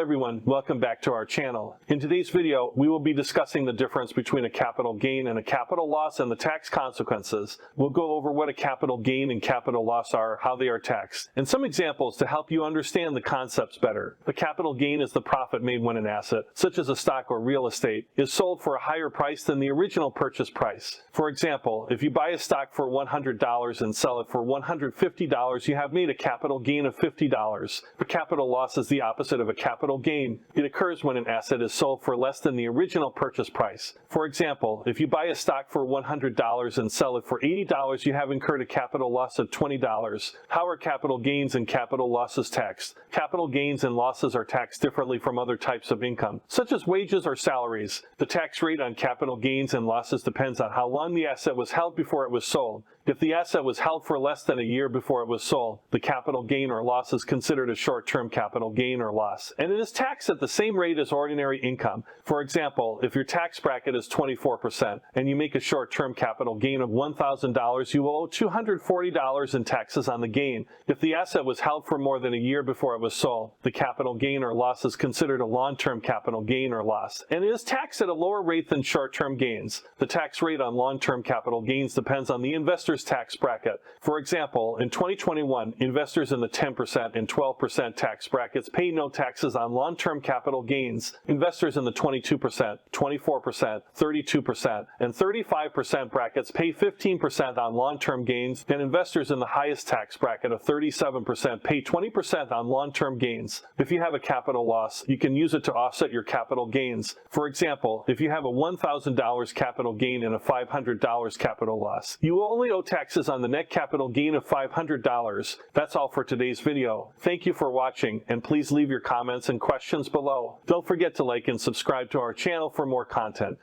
everyone, welcome back to our channel. In today's video, we will be discussing the difference between a capital gain and a capital loss and the tax consequences. We'll go over what a capital gain and capital loss are, how they are taxed, and some examples to help you understand the concepts better. The capital gain is the profit made when an asset, such as a stock or real estate, is sold for a higher price than the original purchase price. For example, if you buy a stock for $100 and sell it for $150, you have made a capital gain of $50. A capital loss is the opposite of a capital gain. It occurs when an asset is sold for less than the original purchase price. For example, if you buy a stock for $100 and sell it for $80, you have incurred a capital loss of $20. How are capital gains and capital losses taxed? Capital gains and losses are taxed differently from other types of income, such as wages or salaries. The tax rate on capital gains and losses depends on how long the asset was held before it was sold. If the asset was held for less than a year before it was sold, the capital gain or loss is considered a short-term capital gain or loss, and it is taxed at the same rate as ordinary income. For example, if your tax bracket is 24% and you make a short-term capital gain of $1,000, you will owe $240 in taxes on the gain. If the asset was held for more than a year before it was sold, the capital gain or loss is considered a long-term capital gain or loss, and it is taxed at a lower rate than short-term gains. The tax rate on long-term capital gains depends on the investor's tax bracket. For example, in 2021, investors in the 10% and 12% tax brackets pay no taxes on long-term capital gains. Investors in the 22%, 24%, 32%, and 35% brackets pay 15% on long-term gains, and investors in the highest tax bracket of 37% pay 20% on long-term gains. If you have a capital loss, you can use it to offset your capital gains. For example, if you have a $1,000 capital gain and a $500 capital loss, you will only owe taxes on the net capital gain of $500. That's all for today's video. Thank you for watching, and please leave your comments and questions below. Don't forget to like and subscribe to our channel for more content.